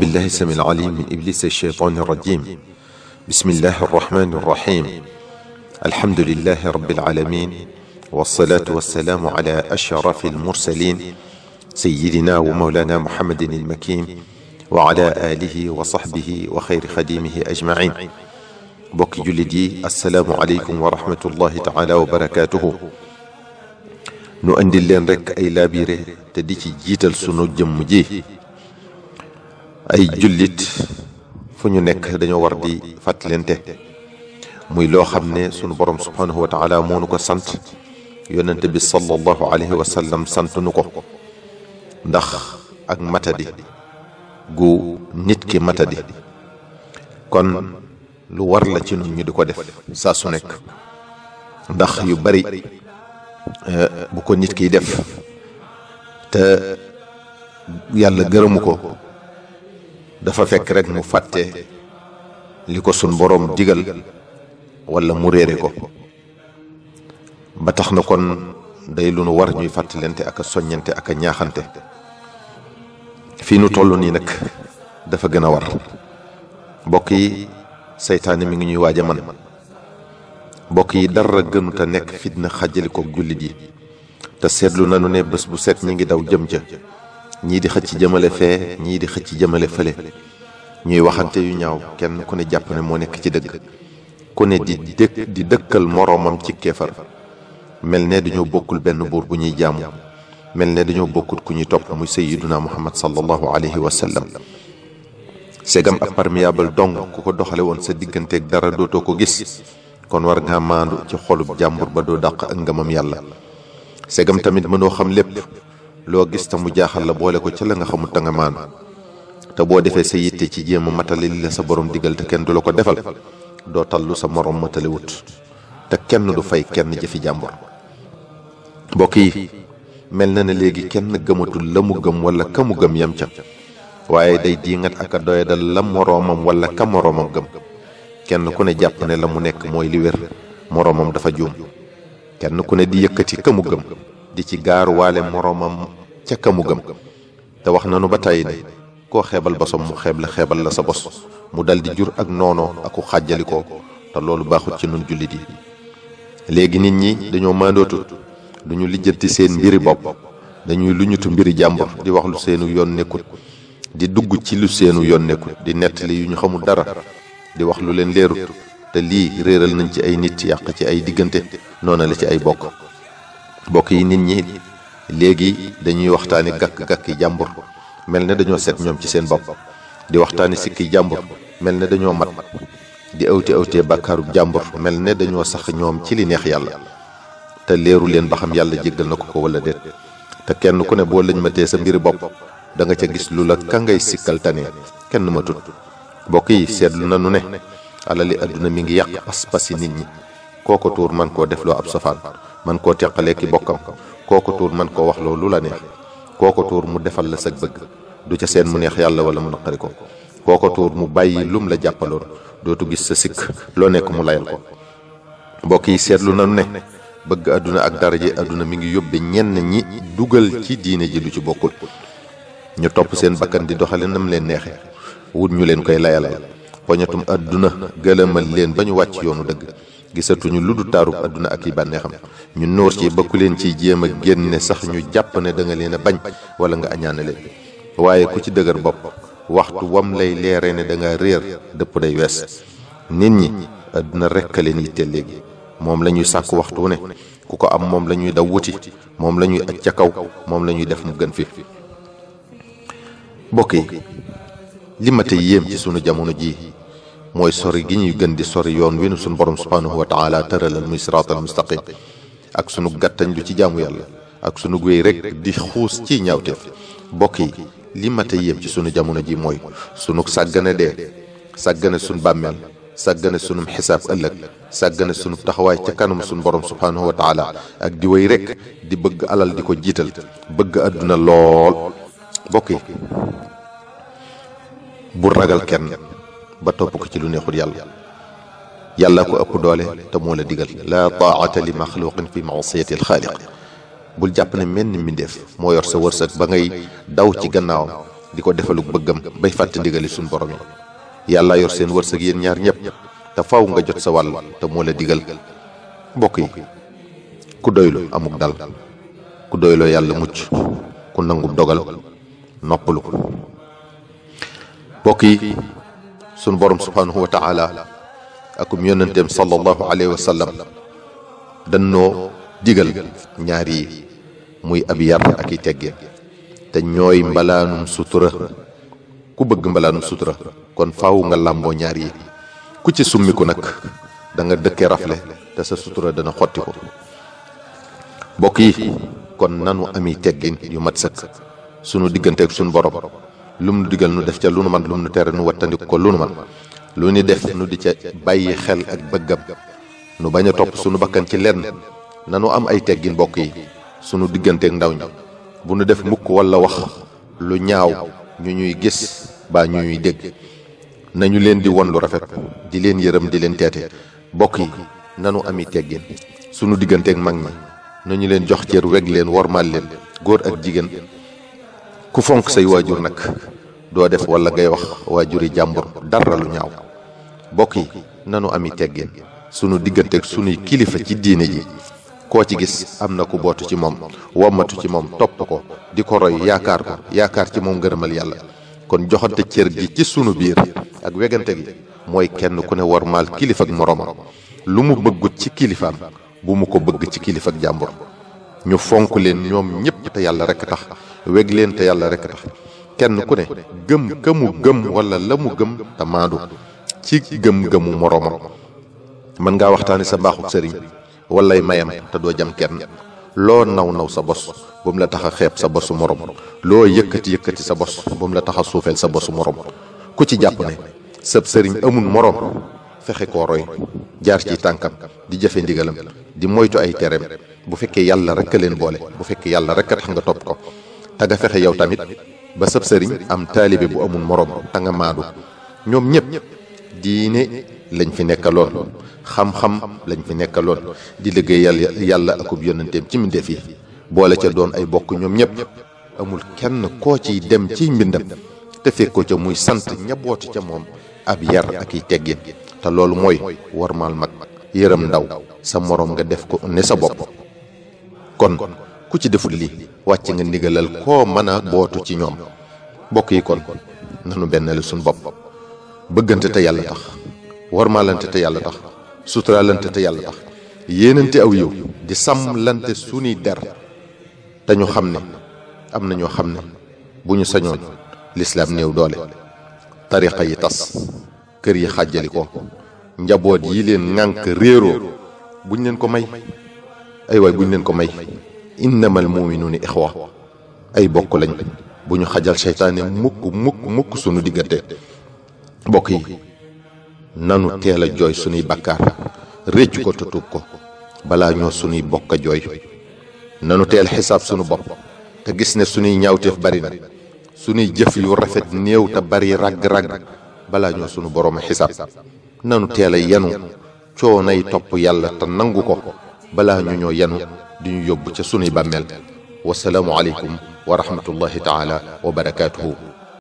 بالله السميع العليم من إبليس الشيطان الرجيم. بسم الله الرحمن الرحيم. الحمد لله رب العالمين، والصلاة والسلام على أشرف المرسلين سيدنا ومولانا محمد المكين وعلى آله وصحبه وخير خديمه أجمعين. بوك جلدي السلام عليكم ورحمة الله تعالى وبركاته. nu andil leen rek ay laabire te di ci jiital sunu jëmm ji. ay jullit fu ñu nekk dañoo war di fàttalente muy loo xam ne sunu borom subhanahu wa taala moo nu ko sant, yonente bi sallallahu alayhi wa sallam sant nu ko, ndax ak matadi gu nit ki matadi. kon lu war la ci nun ñu di ko def saa su nekk, ndax yu bari bu ko nit kiy def te yàlla gërëmu ko, dafa fekk rek mu fàtte li ko sun boroom digal walla mu réere ko. ba tax na kon day lu nu war ñuy fàttalente ak a soññante ak a ñaaxante. fii nu toll nii nag dafa gën a war. mbokk yi, seytaane mi ngi ñuy waaj a man. mbokk yi, dara gënut a nekk fitna xàjjali koog jullit yi, te seetlu nanu ne bés bu set ñi ngi daw jëm ca, ñii di xëcc jëmale fee, ñii di xëcc jëmale fële, ñuy waxante yu ñaaw, kenn ku ne jàpp ne moo nekk ci dëgg, ku ne di dëkkal moroomam ci kéefar, mel ne dañoo bokkul benn buur bu ñuy jaamu, mel ne dañoo bokkul ku ñuy topp muy sayyiduna muhammad sallallahu alayhi wa sallam. segam ab perméable dong ku ko doxale woon sa digganteeg dara dootoo ko gis, kon war ngaa maandu ci xolub jàmbur ba doo dàq ak ngëmam yàlla. segam tamit mënoo xam lépp, loo gis te mu jaaxal la boole ko ca la nga xamut te nga maandu. te boo defee sa yitte ci jéem a matale li la sa borom digal te kenn du la ko defal, doo tallu sa morom matale wut, te kenn du fay kenn jëfi jàmbur. mbokk yi, mel na ne léegi kenn gëmatul la mu gëm wala ka mu gëm yam ca, waaye day diingat ak a doyadal la moroomam wala ka moroomam gëm. kenn ku ne jàpp ne la mu nekk mooy li wér, moroomam dafa juum. kenn ku ne di yëkkati ka mu gëm di ci gaaruwaale moroomam ca ka mu gëm. te wax nanu ba tey ne koo xeebal bosom mu xeebal la sa bos, mu dal di jur ak noonoo aku xàjjalikoo, te loolu baaxut ci nun jullit yi. léegi nit ñi dañoo maandootul, duñu lijjanti seen mbiri bopp, dañuy luñutu mbiri jàmbur, di wax lu seenu yoon nekkut, di dugg ci lu seenu yoon nekkut, di nettali yu ñu xamul dara, di wax lu leen leerut. te lii réeral nañ ci ay nit, yàq ci ay diggante, noona la ci ay bokk yi. nit ñi léegi dañuy waxtaani gàkk-gàkki jàmbur, mel ne dañoo set ñoom ci seen bopp, di waxtaani sikki jàmbur, mel ne dañoo mat, di awtee bàkkaarub jàmbur, mel ne dañoo sax ñoom ci li neex yàlla, te leeru leen ba xam yàlla jéggal na ko wala déet. te kenn ku ne boo lañ matee sa mbiri bopp, da nga ca gis lu la ka ngay sikkal tane kenn ma tut. mbokk yi, seetlu nanu ne alali adduna mi ngi yàq pas-pasi nit ñi. kooko tuur man koo defloo ab safaan, man koo teqalee ki bokkam, kooko tuur man koo waxloo lu la neex, kooko tuur mu defal la sag bëgg, du ca seen mu neex yàlla wala mu naqari ko. kooko tuur mu bàyyi lum la jàppaloon, dootu gis sa sikk, loo nekk mu layal ko. mbokk yi, seetlu nanu ne bëgg adduna ak daraje adduna mi ngi yóbbe ñenn ñi dugal ci diine ji lu ci bokkul. ñu topp seen bakkan di doxale nam leen neexe, wut ñu leen koy layalal. poñatum adduna gëlëmal leen ba ñu wàcc yoonu dëgg, gisatuñu lu du taarub adduna ak yi bànneexam. ñu nóor ci bëkku leen ciy jéem a génne sax ñu jàpp ne da nga leen a bañ wala nga añaane leen. waaye ku ci dëgër bopp, waxtu wam lay leere ne da nga réer, dëpp day wees. nit ñi adduna rekk a leen yitteel léegi, moom la ñuy sàkku waxtu ne, ku ko am moom la ñuy daw wuti, moom la ñuy aj ca kaw, moom la ñuy def mu gën fi. mbokk yi, li ma tey yéem ci sunu jamono jii mooy sori gi ñuy gën di sori yoon wi nu sunu borom subhanahu wa taala tëralal muy siraatal mustaqim, ak sunu gàttañ lu ci jaamu yàlla, ak sunu wéy rek di xuus ci ñaawteef. mbokk yi, li ma tey yéem ci sunu jamono ji mooy sunu sàggane dee, sàggane sunu bàmmeel, sàggane sunu xisaab ëllëg, sàggane sunu taxawaay ca kanam sunu borom subhanahu wa taala, ak di wéy rek di bëgg alal di ko jiital, bëgg adduna lool. mbokk yi, bu ragal kenn ba topp ko ci lu neexul yàlla. yàlla ko ëpp doole te moo la digal laa taa'ata li maxluqin fi ma'siyati al-xaaliq. bul jàpp ne menn mbindeef moo yor sa wërsëg ba ngay daw ci gannaawam di ko defaluk bëggam bay fàtte ndigali suñ borom yi. yàlla yor seen wërsëg yéen ñaar ñëpp te faw nga jot sa wàll te moo la digal. mbokk yi ku doylu amuk dal, ku doyloo yàlla mucc, ku nangub dogal noppalu. mbokk yi suñ borom subhanahu wa taala akum yonenteem sallallahu alayhi wa sallam dannoo digal ñaar yi muy ab yar ak i teggin te ñooy mbalaanum sutura. ku bëgg mbalaanum sutura kon faaw nga làmboo ñaar yi. ku ci summiku nag da nga dëkke rafle te sa sutura dana xotti ko. mbokk yi kon nanu ami teggin yu mat sëkk sunu digganteeg sunu borom. lu mu digal nu def ca lu nu man, lu mu tere nu wattandiku ko lu nu man. lu ni def nu di ca bàyyi xel ak bëggam, nu bañ a topp sunu bakkan ci lenn. nanu am ay teggin mbokk yi sunu digganteeg ndaw ñi. bu nu def mukk walla wax lu ñaaw ñu ñuy gis baa ñu ñuy dégg. nañu leen di won lu rafet, di leen yërëm, di leen teete. mbokk yi nanu ami teggin sunu digganteeg mag ñi. nañu leen jox cër, weg leen, wormaal leen, góor ak jigéen. ku fonk say waajur nag doo def wala ngay wax waajuri jàmbur dara lu ñaaw. mbokk yi nanu ami teggin sunu digganteeg sunuy kilifa ci diine ji. koo ci gis am na ku bootu ci moom, wommatu ci moom, topp ko, di ko roy, yaakaar ko, yaakaar ci moom ngërëmal yàlla. kon joxante cër gi ci sunu biir ak wegante gi mooy kenn ku ne wormaal kilifa ak moroomam. lu mu bëggut ci kilifaam bu mu ko bëgg ci kilifa ak jàmbur. ñu fonk leen ñoom ñëpp te yàlla rek tax, weg leen te yàlla rek tax. kenn ku ne gëm ka mu gëm wala la mu gëm te maandu ci gëm-gëmu moroomam. mën ngaa waxtaane sa mbaaxuk sëriñ walay mayam te doo jam kenn. loo naw sa bos bu mu la tax a xeeb sa bosu morom. loo yëkkati sa bos bu mu la tax a suufeel sa bosu morom. ku ci jàpp ne sab sëriñ amul morom fexe koo roy, jaar ci tànkam, di jëfe ndigalam, di moytu ay tereem. bu fekkee yàlla rek a leen boole, bu fekkee yàlla rek a tax nga topp ko, te nga fexe yow tamit ba sab sëriñ am taalibe bu amul morom te nga maadu. ñoom ñëpp diine lañ fi nekkaloon, xam-xam lañ fi nekkaloon, di liggéeyal yàlla akub yonenteem ci mbindeef yi, boole ca doon ay bokk. ñoom ñëpp amul kenn koo ciy dem ci mbindam te fekk ko ca muy sant ñabootu ca moom ab yar ak i teggin. te loolu mooy warmaal mag, yërëm ndaw, sa morom nga def ko ne sa bopp. kon ku ci deful lii wàcc nga ndigalal koo mën a bootu ci ñoom. mbokk yi kon nanu bennale suñ bopp, bëggante te yàlla tax, warmaalante te yàlla tax, suturaalante te yàlla tax, yéenante aw yiw, di sàmmlante sunuy der. te ñu xam ne am na ñoo xam ne bu ñu sañoon lislaam néew doole, tariqa yi tas, kër yi xàjjali ko, njaboot yi leen ŋànk réeroo. buñ leen ko may, ay waay buñ leen ko may. innamal muminuuna ixwa, ay bokk lañ. bu ñu xajal seytaane mukk sunu diggante. mbokk yi nanu teel a jooy sunuy bakkaar, réccu ko te tuub ko balaa ñoo sunuy bokk a jooy. nanu teel xisaab sunu bopp te gis ne sunuy ñaawteef bari na, sunuy jëf yu rafet néew te bari ragg-ragg balaa ñoo sunu boroom a xisaab. nanu teel a yenu coonay topp yàlla te nangu ko balaa ñu ñoo yenu di ñu yóbbu ca sunuy bàmmeel. wasalaamu aleykum wa rahmatullahi taala wa barakaatuhu.